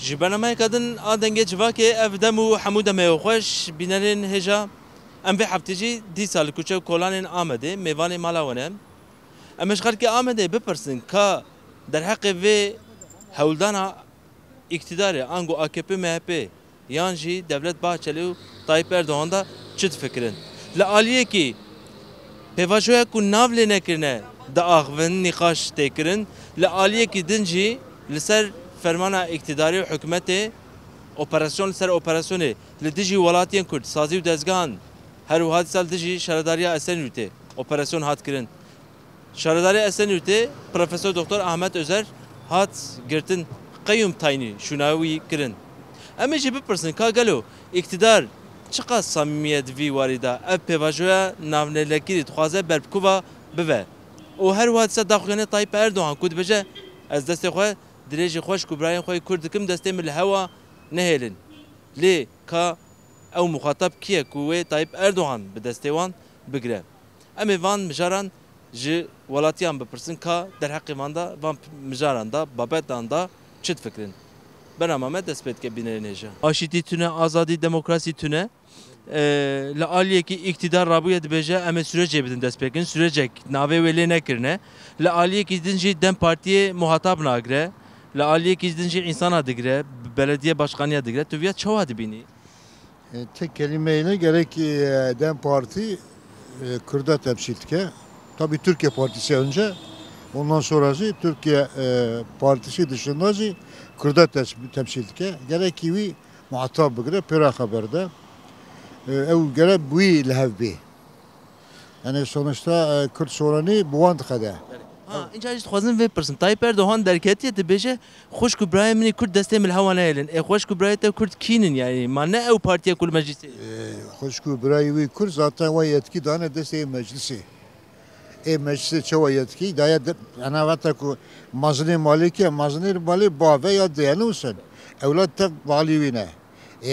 جبنا kadın adenge civake ev demu hamuda meyxoş binelin heja em ve haftici di sal kuçe kolanın amede mevane malawane emeşgar ki amede bepirsin ka der hakkı ve hevldana iktidarı ango AKP MHP yanji devlet Bahçeli Tayyip Erdoğan da çıt fikrin la aliye ki pevajoya ku navle nekirne da ağven nikaş tekirin la aliye ki dinci liser fermana iktidarı hükümeti operasyon ser operasyonu li dijî welatiyên Kurd sazî û dezgehan her wiha sal dijî şaredariya Esenyurtê operasyon hat kirin. Şaredariya Esenyurtê Profesör Doktor Ahmet Özer hat girtin qeyyum tayinî şûnawî kirin. Em ê jî bipirsin ka gelo iktidar çiqas samimiyet vî warî da ev pêvajoya navnelekirî dixwaze berkuva bive. û her wiha dîsa daxuyanê Tayyip Erdoğan ku dibêje ez destê xwe dirêjî xweş ku birayên xwe Kurd dikim destê min li hewa nehêlin. Lê ka ew muxatab kiye ku wê Tayyip Erdoğan bi destê wan bigire. Em ê van mijaran ji welatiyan bipirsin ka derheqê wan da van mijaran da babetan da çi difikirin. Berama me dest pê dike bînerên hêja. Aşîtî tune azadî demokrasî tune li aliyekî iktidar rabûye dibêje em ê sürecê bidin dest pêkin sürecek navê wê lê nekirine li aliyekî din jî dem partiyê muhatab nagire li aliyekî din jî insana digire belediye başkanıya digire tu viya çawa dibînî? Tek kelimeyle gerek DEM Parti Kürt'e temsil dike. Tabii Türkiye Partisi önce. Ondan sonrası Türkiye Partisi dışında Kürt'e temsil dike. Gerek ki muhatap bigire pera haberde. Ev gerek bu lehevbi. Yani sonuçta Kürt sorunu bu an tıkada. اینجا جست خوازن وی پرسن تایپ اردوغان درکتیه تبیشه خوش کو برای منی کرد دسته مل هوا نیلن خوش کو برای تا کرد کینن yani ما نه او partiye kul meclisi خوش کو برای وی کرد zaten o yetki dane deste meclisi meclisi çoğu yetki daya ana vata ku mazne malike mazne mali ba ve ya değerli olsun evlat tek valivine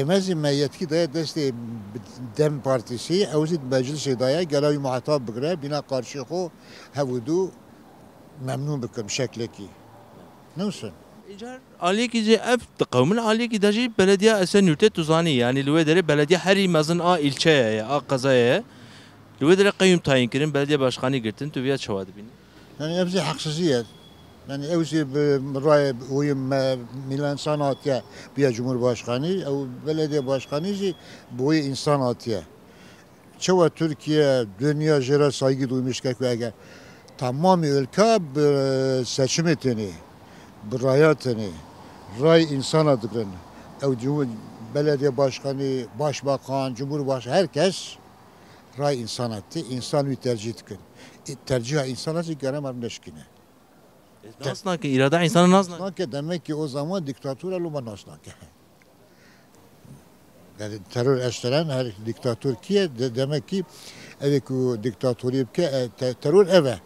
mezi me yetki daya deste DEM Partisi evzit meclisi daya gelavi muhatap bigre bina karşı ko havudu memnun bikim şekleki. Ne olsun? İcar aliyeki ce ev tıkavmin aliyeki daji belediye Esenyurt'e tuzani yani lüvedere belediye her imazın a ilçeye ya a kazaya lüvedere kayyum tayin kirin belediye başkanı girtin tu viya çavadı bini. Yani hepsi haksıziyet. Yani evsi ray uyum milan sanatya bir cumhurbaşkanı o belediye başkanı bu insan atya. Çoğu Türkiye dünya jere saygı duymuş ki tamam ülke bir seçim etini, bir rayatını, ray insan adını, belediye başkanı, başbakan, cumhurbaşkanı herkes ray insan etti, insan bir tercih etkin. Tercih insan etki göremem neşkine. Nasıl ki irade insanı nasıl? Demek ki o zaman diktatör alınma nasıl ki? Yani terör eşlenen her diktatör ki demek ki evet o diktatörü ki terör eve.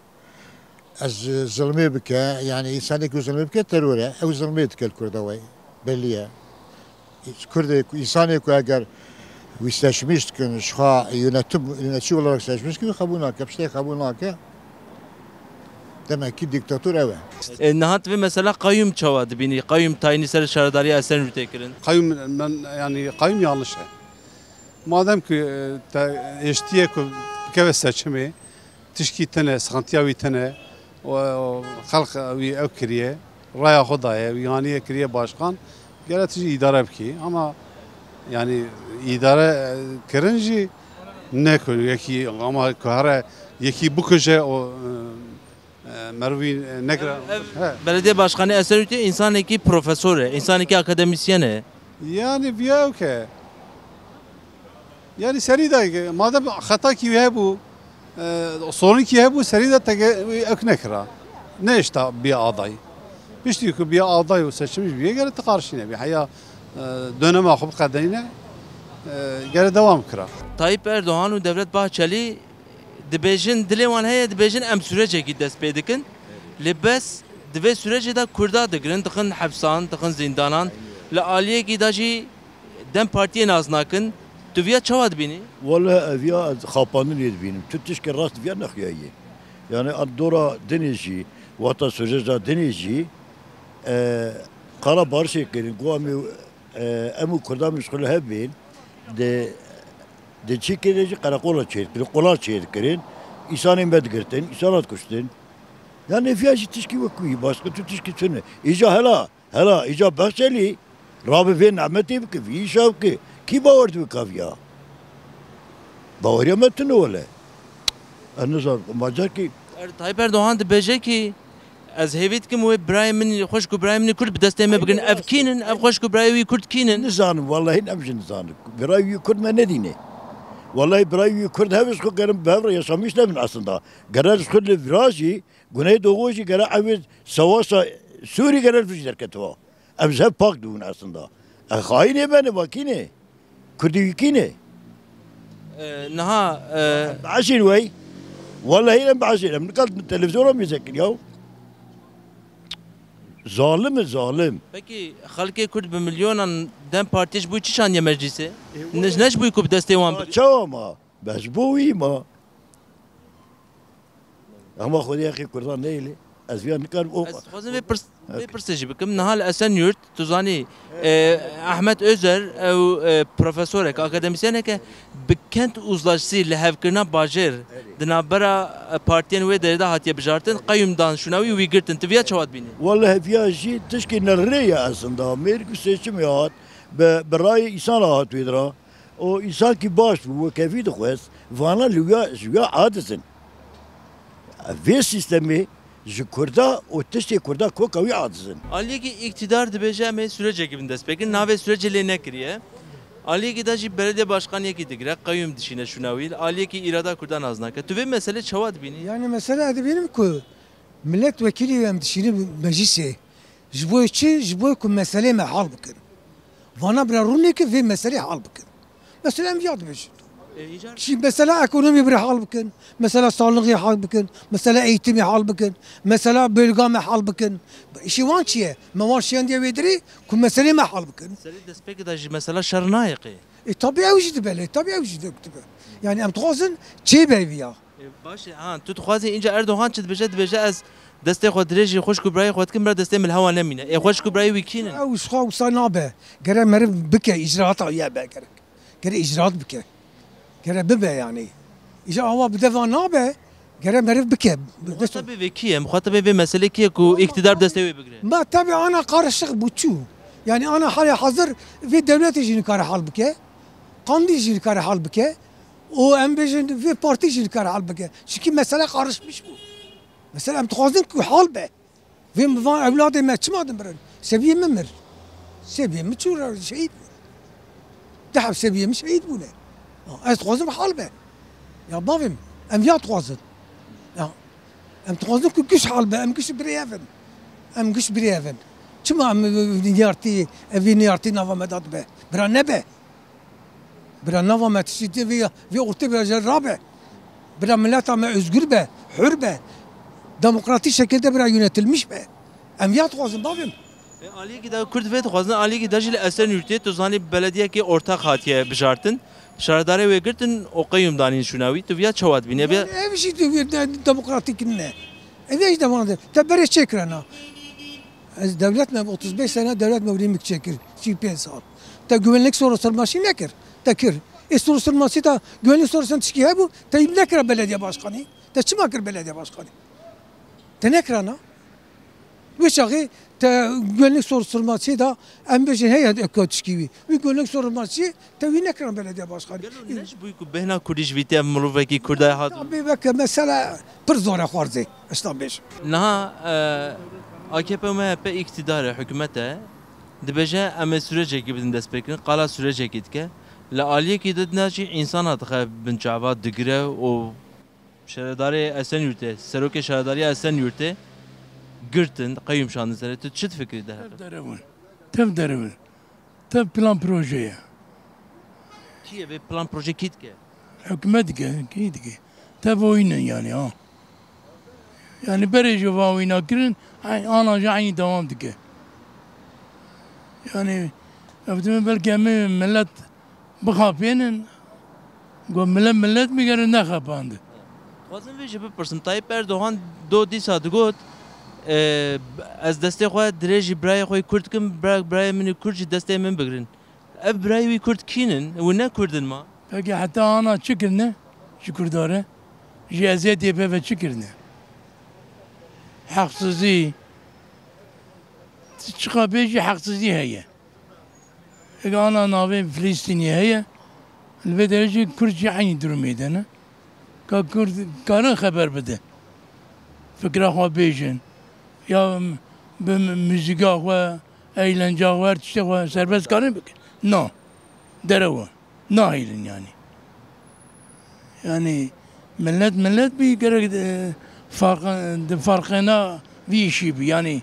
از ظلمه بکه یعنی انسانی که ظلمه بکه تروره او ظلمه تکل کرده وای بلیه کرده insani که اگر ویستشمیش کن شخا yönetici olarak seçmiş ki kabul nakı işte kabul nakı demek ki diktatör eve. Nahat ve mesela kayyum çavadı bini kayyum tayini ser şaradariya Esenyurt'e kirin. Kayyum yani kayyum yanlış. Madem ki eştiye ku keve seçimi tişki tane sıkıntıya tane خلق وی او کریه رای خدایه یعنی کریه باشکن گراتیجی اداره بکی اما yani idare kırınca ne koyuyor ki ama kahre yeki bu köşe o Mervin Negra belediye başkanı Esenyurt'te insan ki profesörü insan ki akademisyeni yani bir ki yani seri de madem hata ki bu sorun ki bu seride tek eknekra ne işte bir aday işte ki bir aday seçilmiş bir yere karşına bir haya döneme akıp kadine geri devam kıra. Tayyip Erdoğan ve Devlet Bahçeli dibêjin dilê wan heye dibêjin em sürecekî dest pê dikin lê bes divê sürecê de Kurda digirin dixin hepsan dixin zindanan li aliyekî da jî dem partiyê naz nakin tu viya çawa dibînî? Vallahi eviya xapanın edibînim. Tu tişkî rast viya nexuyaye. Yani dora dinê jî wata süreca dinê jî قال بارشي كرين قوامي امو كردا مشغول هبين de çekileci karakola çevirdi, kola çevirdi. İnsanın bedgirtin, insanat kuştun. Yani fiyatı tişki vakıyi, başka tüşki tüne. İca hela, ica bahçeli. Rabbi ve nimeti bki, fi işav ki bavardı bki ya. Bavarya metni öyle. Anızar, macar ki. Tayyip Erdoğan dibêje ki ez hêvî dikim wê birayê min xweş ku birayê min Kurd bi destê me bikin ev kînin ev xweş ku birayê wî Kurd kînin. Nizanim, vallahi nemjin nizanim. Birayı Kurd me ne dine. Vallahi birayı Kurd heves ku gerim bevre yaşamış demin aslında. Gerel Kurd viraji, Güneydoğu ji gerel ev savasa Suri gerel füjder ketva. Ev hep pak duvun aslında. Haine beni bakine. Kurdi yükine. Niha بعشر وي والله هنا بعشر من قلت التلفزيون يسكر يو ظالم ظالم peki xelkê Kurd bi milyonan dem partiyê ji bo çi şaniye meclisê? Ne bûyî ku bi destê wan bikin? شو ما بس بوي ما اما خذ يا اخي كردان نيلي ازفيان كان Ez dixwazim vê pirsê jî bikim. Niha li Esenyurt tu zanî Ahmet Özer ew profesorek akademisyeneke bi kent uzlaşsî li hevkirina bajêr di navbera partiyên wê derê de hatiye bijartin qeyûmdan şûnawî wî girtin. Tu viya çawa dibînî? والله فيها شيء تشكي نرية اصلا ميركو سيشم يات براي انسان هات ويدرا او انسان كي باش هو كيفي دخوس فانا لويا عادسن في سيستمي ji Kurda o tiştê Kurda koka wî adizin. Aliyekî iktidar dibêje em ê sürecekî bin dest pêkin navê sürecê lê nekiriye. Aliyekî de jî belediye başkaniyekî digire qeyûm dişîne şûnawî aliyekî îrada Kurdan az nake. Tu vê mesele çawa dibînî? Yani mesela benim ku milletvekili em dişini meclise ji bo çi ji bo ku mesele me hal bikin. Vana bira rûnekê vê mesele hal bikin. Mesela em yad bêjin. Şimdi mesela ekonomi bir hal bikin, mesela sağlığı hal bikin, mesela eğitimi hal bikin, mesela bölgeme hal bikin. İşi van çiye, mevan şiyan diye vediri, ku mesele me hal bikin. Seri dest pêkê de jî mesela şernayekê. Tabii evcidi böyle, tabii evcidi öktübe. Yani em tuhazın çi beviya. Başê ha tu dixwazî înca Erdoğan çi dibêje ez destê xwe dirêjî xweş ku birayê xwe dikim bira destê min hewa nemîne. Ê xweş ku birayê wî kînin? Ev şixa wisa nabe, gere meriv bike, icraata ya be gerek. Gere icraat bike. Gere bibe yani. İşte ama bir defa nabe, gere meriv bike. Muhatabê vê kî ye? Muhatabê vê meselê kî ye ku iktidar bi destê wê bigire? Ma tabii ana karışık bu çu. Yani ana hali hazır ve devlet işini kare hal bike. Kandi işini kare hal bike. O embejin ve parti işini kare hal bike. Çünkü mesele karışmış bu. Mesela em tuhazın ki hal be. Ve van evladı me çımadım birin. Seviye mi mir? Seviye mi çuğrar şehit bu. Dehab seviye mi şehit bu ne? Ez tuhazım hal be. Ya bavim. Em ya tuhazın. Ya. Em tuhazın ki güç hal be. Em güç bir evin. Em güç bir evin. Çima em niyarti, evi niyarti nava medat be. Bira ne be? Bira nava metişiti ve orta bir cerrah be. Bira millet ama özgür be, hür be. Demokratik şekilde bira yönetilmiş be. Em ya tuhazın bavim. Aliyekî de Kurd vê dixwazin aliyekî de jî li Esenyurtê tu zanî belediyekî ortak hatiye bijartin. Şardarê wê girtin o qeyûm danîn şûnawî tu viya çawa dibînî? Ev işi demokratik ne? Ev hiç devam te bere çekrana. Ez devlet me 35 sene devlet mevrimik çekir. 5 sal. Te güvenlik soruşturması ne kir? Te kir. Soruşturması da güvenlik soruşturması çıkıyor bu. Te ne kir belediye başkanı? Te çima kir belediye başkanı? Te ne kirana? Bu şahı te güvenlik soruşturması da embejin heyet ekoçkivi. Bu güvenlik soruşturması te ne kir belediye başkanı? Ne bûyî ku bêhna Kurdî ji vî te mirovekî Kurdaya hat? Tabii bak mesela pır zora xwarze. İslam beş. Niha AKP û MHP iktidarê hikûmete dibêje em ê sürecekî bidin dest pêkirin qala sürecekî dike. Li aliyekî de dina jî insana dixe bin çava digire û şaredarê Esenyurtê, serokê şaredariya Esenyurtê girtin qeyûm şandin serê. Tu çi difikirî de hebe? Tev derevin. Tev plan projeye. Kî ye vê plan proje kî dike? Hükümet dike, ki dike. Tev oyunun yani ha. Yani berece va oyuna girin, anaca aynı devam dike. Yani evdimi belki emi millet bıkapyenin millet mi gerin ne kapandı? Xwazim vê jî bipirsim Tayyip Erdoğan do dîsa digot از دسته خو درجی برای خو کرد کم برای من کرد دسته من بگرن اف برای وی کرد کینن و نه کردن ما Peki hatta ana çıkırne, şükürdare, cihazet yapı ve çıkırne. Haksızlığı, çıkabıcı haksızlığı heye. Peki ana navi Filistinli heye, ve derece Kürtçe aynı durum edene. Karın haber bede. Fikre xwa bêjin, ya müzika xwe, eğlence xwe, her tiştê xwe serbest karin bikin. No, derewe. Nahilin yani. Yani millet bir gerek farkına bir işi bir yani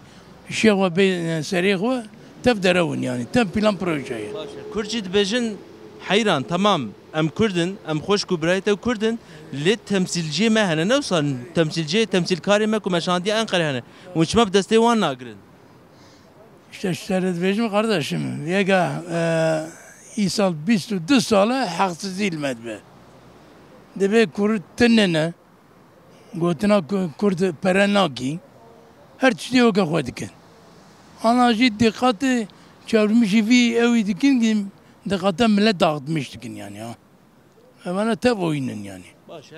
şey ve bir seri ve tef derevin yani tef plan projeye. Kürtçe dibêjin heyran tamam em Kurdin em xoş ku birayê te Kurdin lê temsilciyê me hene ne wisa temsilkarê me ku me şandiye Enqerê hene û çima bi destê wan nagirin. İşte seyredeceğim kardeşim. Yega İsal 22 sale haksız değilmedi be. Debe Kürt tenene gotuna Kürt perenaki her çeşitli o kadar dikin. Anacı dikkati çevirmiş bir evi dikin ki dikkate millet dağıtmış dikin yani ha. Bana tabi oyunun yani. Başa.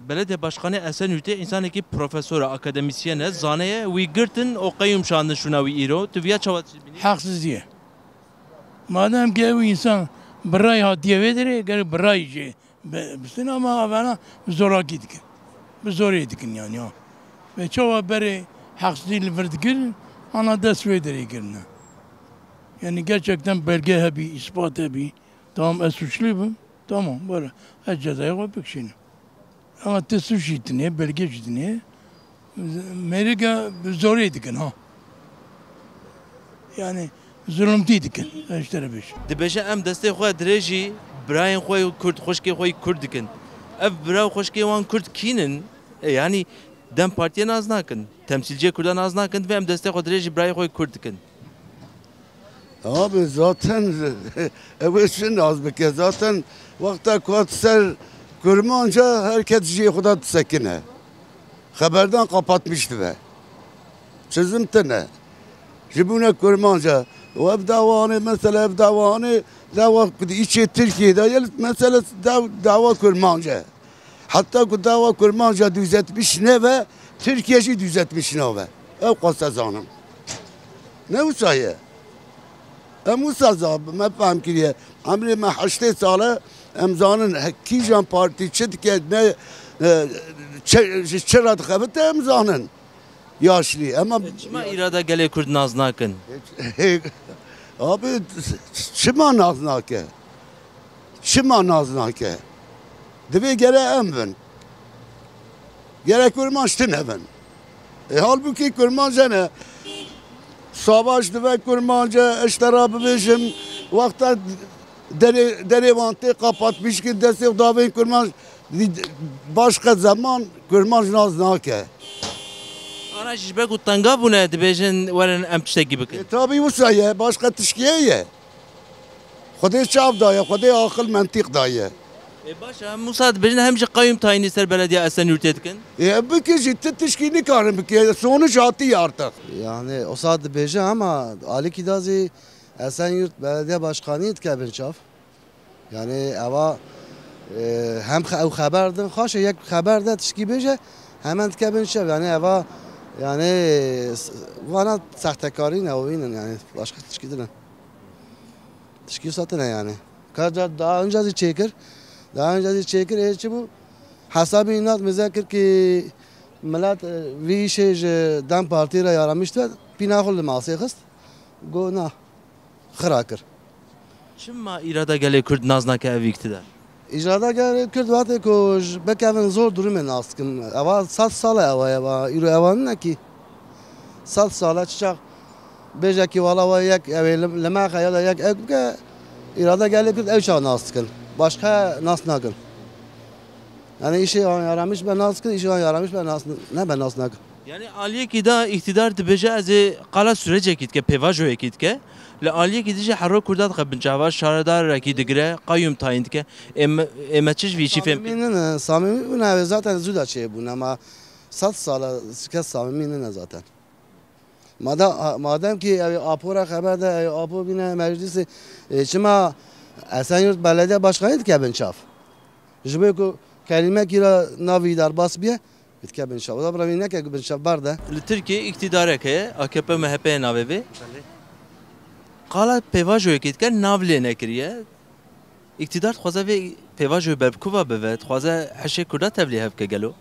Belediye Başkanı Esen Ülke insanı ki profesör, akademisyen, zaneye ve girtin o kayyum şanlı şuna ve iro tüviya çavat. Haksız diye. Madem ki o insan biray hatiye vedire, gel biray şey. Bütün ama bana zoraki dikin. Zor edikin yani ha. Ve çoğu beri haksızlığı verdikin, ana ders vedire girne. Yani gerçekten belge hebi, ispat hebi. Tamam suçluyum. Tamam böyle. Her cezaya koyup şeyini. Ama te suç itine, belge itine. Amerika zor edikin ha. Yani zulümtiydikin. İşte beş. Dibêje em destê xwe dirêjî birayên xwe Kurd xweşkê xwe Kurd dikin. Ev biraw xweşkê wan Kurd kînin yani dem partiye naz nakin. Temsilciye Kurdan naz nakin ve em destê xwe dirêjî birayê xwe Kurd dikin. Abi zaten evvelsin az bike zaten vakta kuatser kurmanca herkes şey kuda sekine. Haberden kapatmıştı be. Çözüm tane. Jibune kurmanca. O ev davanı mesela ev davanı dava içi Türkiye'de mesela dava kurmanca. Hatta ku dava kurmanca düzeltmiş ne ve Türkiye'yi düzeltmiş ne ve. Ev kasazanım. Ne usaye? Musazab me fهم kiriye. Amri me 8 sale emzanın kijan parti çetke ne çerat xebet emzanın yaşlı ama Çima irada gelê Kurd naz nakin. abi çima naznake. Çima naznake. Deve gere emvin. Gerek kurmaştın evin. Halbuki kurmaca ne? Savaş ve kurmaca işlere bişim vakta derevantı kapatmış ki destek davayı kurmaç başka zaman kurmaç naznake. Ana jibek u tanga bune dibêjin werin em tiştekî bikin. Tabii bu sayı başka tişkiye. Xwedê çav daye, xwedê akıl mentık daye. Başa Musa dibêjin hem jî qayyum tayinî ser belediye Esen Ülke dikin. Biki ciddi tişkini karın biki sonuç atı artık. Yani o saat beje ama Ali Kidazi Esenyurt Belediye Başkanı tkabir çaf. Yani eva hem haberdin haşa yek haberde tişki beje hemen tkabir çaf yani eva yani vana sahtekarin evinin yani başka tişki değil. Tişki satına yani. Kadar daha önce çekir bu hesabı inat mezakir ki millet bir şey dem partiye yaramıştı. Pinahul masaya kıst. Go na xırakır. Çima irada gelê Kurd naz nake ev iktidar. İcrada gel Kürt vate ko bekevin zor durum naskın. Eva 7 sala eva yürü evanın ne ki 7 sala çiçek beje ki valla va yak lema ya da yak evke irada gel Kürt ev çağ naskın. Başka nas nakın. Yani işe yaramış ben naskın, işe yaramış ben nas ne ben nas nakın. Yani aliye ki da iktidar dibêje ez qala sürecekî dike pêvajoyekî dike. Li aliye ki dije herro Kurda dixebin cava şaredarekî digire qayyum tayin dike. Em çi ji vî çî fêm Samimi bu ne zaten zuda şey bu ama 100 sala kes samimi ne zaten. Madem ki apora haber de apo bine meclisi çima Esenyurt Belediye Başkanı ki ben çaf. Jibe ku kelime kira navi dar bas biye bitke ben çaf. Da bravine ki ben çaf barda. Türkiye iktidarek he AKP MHP navê qala pêvajoyê ketken navlê nekiriye iktidar dixwaze vê pêvajoyê berkuva bive dixwaze heşê Kurda tevlî hev bike gelo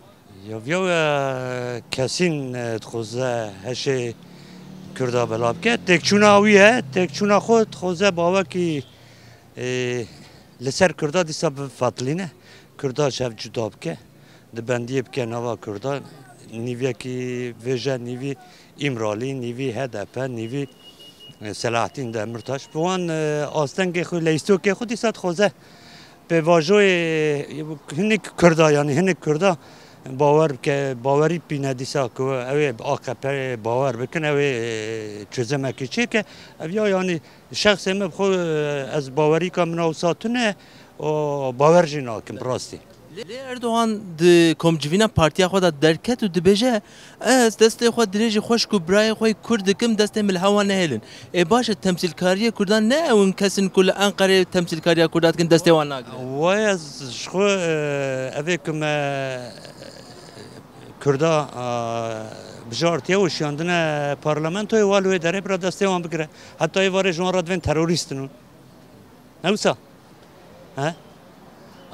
Yav kesin dixwaze heşê Kurda bela bike tekçûna wî ye tekçûna xwe dixwaze bawekî li ser Kurda dîsa bifatilîne Kurda şev cuda bike di bendiyê bike nava Kurda nîviyekî vêje nîvî İmralî nîvî HDP nîvî Selahattin Demirtaş bu an astengê xwe lêstokê xwe dîsa dixwaze pêvajoyê hinek Kurda yani hinek Kurda bawerî bîne dîsa ku ew ê AKP bawer bikin ew ê çözemekî çêke ev ya yani şexsê me xwe ez bawerî ka min awsa tune o bawer jî nakim rastî Lê Erdoğan di komcivîna partiya xwe da derket û dibêje ez destê xwe dirêjî xweş û birayê xwe Kurd dikim destê min li hewa nehêlin. Baş e temsîlkariyê Kurdan ne ew kesin ku li Enqereyê temsîlkariya Kurda dikin destê wan nagirin. Wê ez ji xwe evê ku me Kurda bijartiye û şiyandine parlamentoyê wal wê derê bira destê wan bigire. Heta êvarê ji wan re divên terorîstin û. Newsa? He?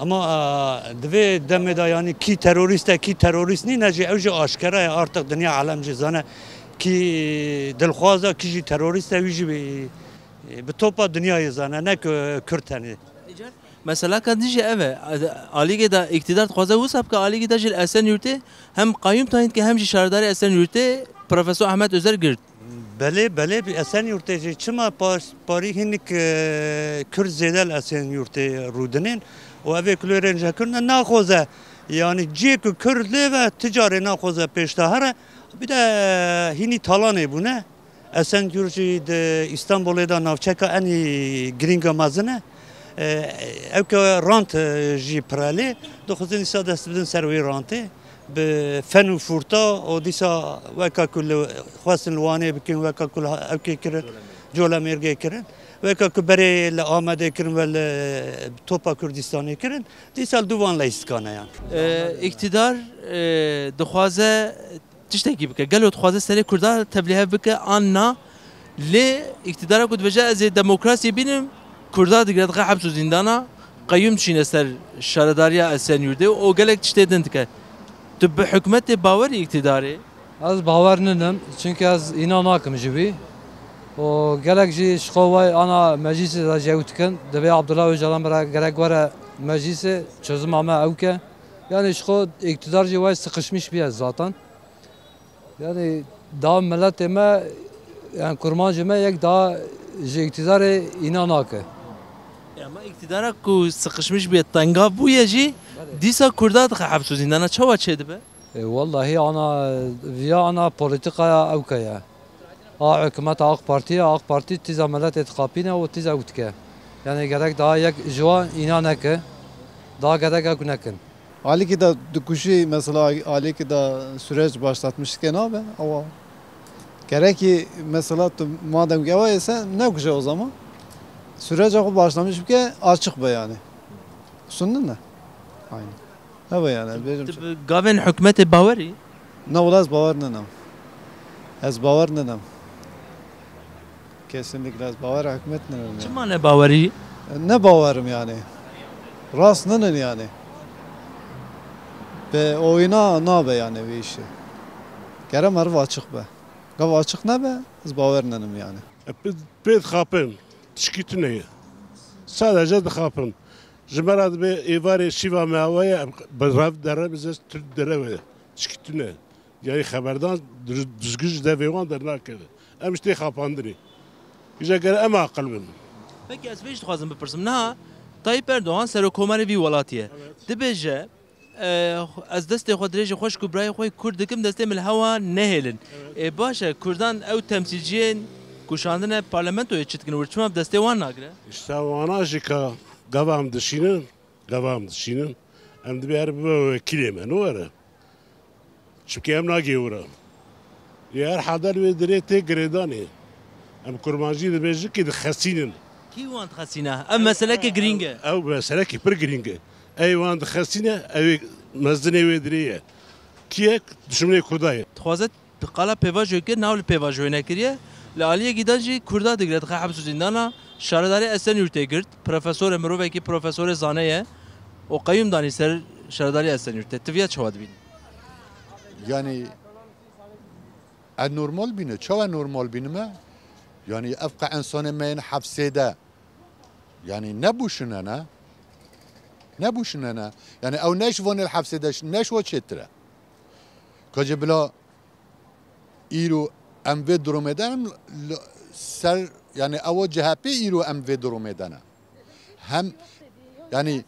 Ama divê demê da yani kî terorîst e kî terorîst nîne jî ew jî aşkera ye artık dinya alem jî zane kî dilxwaza kî jî terorîst e wî jî bi topa dünyayê zane ne ku Kurd tenê. Mesela kadijî ev e alîgê da iktidar dixwaze wisa bike alîgê da jî li Esenyurtê hem qayyum tayin dike hem jî şardarê Esenyurtê Profesör Ahmet Özer girt. Belê bi Esenyurtê jî çima parî hinek Kurd zêde li Esenyurtê rûdinin û evê kulêrên jekirine naxwaze yani ciyê ku Kurd lê ve ticarê naxwaze pêştehare bir de hînî talanê bûne Esenyurt jî di İstanbulê da navçeka enî girînga mezin e ew ke rant jî pirelê dixwazin dîsa dest bidin ser wê rantê bi fen û fûrta û dîsa weka ku xwestin li Wanê bikin weka ku evkê kirin Colemêrgê kirin weka ku berê li Amedê kirin ve li Topa Kurdistanê kirin dîsa li duvan leyskane yan. İktidar dixwaze tiştekî bike gelo dixwaze serê Kurda tevlî hev bike an na lê iktidara ku dibêje ez ê demokrasiyê bînim Kurda digire dixe hebs û zîndana qayyum dişîne ser şaredariya Esenyurtê û gelek tiştê din dike. Tu bi hikûmetê bawerî iktidarê? Ez bawer nidim çünkü ez îna nakim ji wî û gelek jî ji xwe wê ana meclîsê de cewt dikin divê Abdullah Öcalan bira gerek were meclîsê çözüma me ew ke yani ji xwe iktidar jî wê sıkışmış bîye zaten yani daha milletê me yani kurman ji me yek daha ji iktidarê îna nake. Ama iktidara ku sıkışmış bir tenga bûye jî dîsa Kurda dixe hebs û zîndana çawa çê dibe? Vallahi ana viya ana politikaya ew ke ye. A hikûmeta AK Parti tîza milletê dixapîne û tîza ew dike. Yani gerek daha yek ji wan îna neke daha gerek ew nekin. Alîkê da dikuşî mesela alîkê da süreç başlatmışken abi ama gerek ki mesela madem ki eva ise ne kuşa o zaman süreç başlamış ki açık be yani. Sundun ne? Aynen. Evet yani. Gavên hikûmetê bawerî? Ne ola ez bawer nenem. Ez bawer nenem. Kesinlikle ez bawer hikûmet nenem. Çima ne bawerî? Ne bawerim yani. Rast nenem yani. Be oyuna nabe yani bir işi. Gerem herif açık be. Gav açık ne be? Ez bawer nenem yani. Pê dixapin tişkîtinê sadece dixapin ji me re dibe êvarê şîva me hewaya bi rev dere bize Türk dereve tişkîtine yani xeberdan düzgün ji devê wan dernakeve em ji tê xapandirê îje gere em aqil bin. Peki ez vê jî dixwazim bipirsim niha Tayyip Erdoğan serokkomarê vî welatî dibêje ez destê xwe dirêjî xweş û birayê xwe Kurd dikim destê min li hewa nehêlin. Baş e Kurdan ew temsîlciyên kuşandine parlamentoya çi dikin û çima destê wan nagire? İşte wana jî ka gavam dişînin em dibe her bibe wekîlê me were چونکه ام ناگیورا یه هر حاضر و دری تی گریدانی ام کرمانجی دبیجی که دخسینن کی وان خسینه ام مسئله که گرینگه او مسئله که پر گرینگه ای وان دخسینه اوی مزدنی و دریه کیه دشمنی کردایه خوازت قالا پیواجو که ناول پیواجو نکریه لالیه گیداجی کردا دگرد خا حبس زندانا شارداری اسن یورته گرد پروفسور مروه کی پروفسور زانه و قیوم دانی سر شارداری اسن یورته تویا چواد بین yani normal bine çava normal binime yani evka insanı meyin hapsede yani ne buşunana yani ev neş vanel hapsede neş va çetre kace bila iru emve durum eden ser yani ev CHP iru emve durum edene hem yani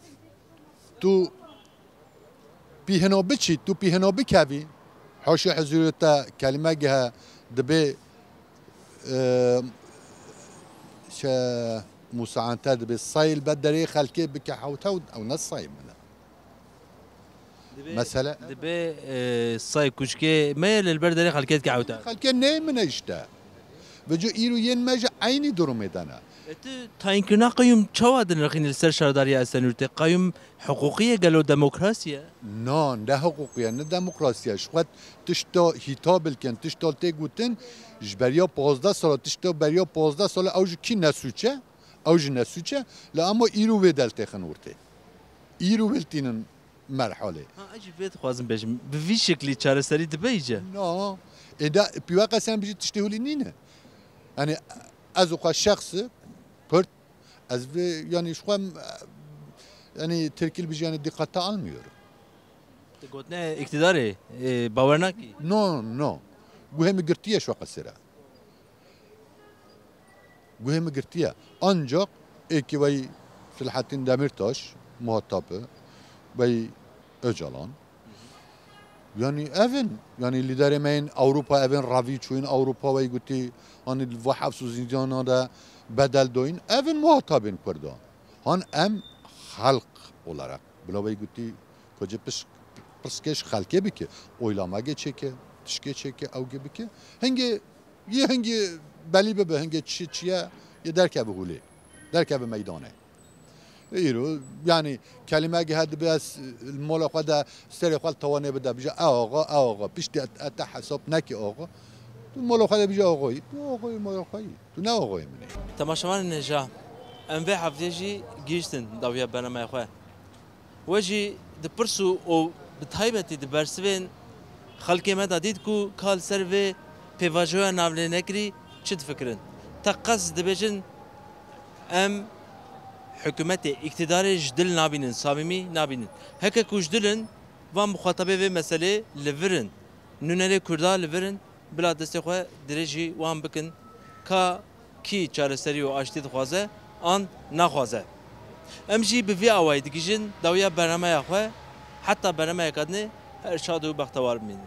tu pihenobi çi tu pihenobi kavi حاشا حضورتا كلمة جها دبي شا مساعدة دبي الصيل بدري خلكي بك حوتها أو نص صيل منه مثلا دبي الصيل كوشكي ما للبردري خلكيت كحوتها خلكي نيم من إجتا بجو إيرو ين ماجا عيني دورو ميدانا تاين كنا قيوم شواد الرخين السر شرداري أسنورتي قيوم حقوقية قالوا ديمقراطية نان ده حقوقية نه ديمقراطية شوات تشتا هيتابل كن تشتا تيجوتن جبريا 15 سال تشتا بريا 15 سال أوج كي نسوچه لا أما إيرو بدل تخنورتي إيرو بلتينن مرحلة أجي بيت خوازم بيجم بفي شكلي چاره سري دبيجه نا إذا بيواقع سام بيجي تشتهولي نينه يعني أزوقا شخص برد از yani şu an yani Türkiye bir yani dikkate almıyor. Gotne iktidarı bavarnak ki. No. Bu hem girtiye şu kasira. Bu hem girtiye. Ancak ki vay Selahattin Demirtaş muhatabı vay Öcalan. Yani evin yani lider emeğin Avrupa evin ravi çoğun Avrupa vay guti hani vahaf zindanı da bedel doyun evin muhatabın pardon. Han em halk olarak bulavay guti koca pıskeş halke biki oylama geçeke tişke çeke av gibi ki hangi beli be hangi çiçeğe derke be huli derke be meydana. إيرو يعني كلمة جهاد بس المولا خدا سري خال تواني بدا بيجا آغا بيش أتا حساب نكي آغا المولا خدا بيجا آغاي المولا خاي تو نه آغاي مني تماشامان نجا ام في حفتيجي جيشتن داويا بنما يخوا وجي دبرسو او بتايبتي دبرسوين خلقي ما داديد كو كال سرفي بيفاجوه نافلي نكري چد فكرن تقص دبجن ام حکومت اقتدار جدل نابینن صمیمی نابینن هک کوجدلن و مخاطبه و مسئله لورن نونره کردا لورن بلا دست خو درجی وان بکن کا کی چارەسەری و آشتی دخوازه آن نخوازه امجی به وی اوای دگیجن داویا برنامه خو حتی برنامه کدنه ارشاد و بختوار بین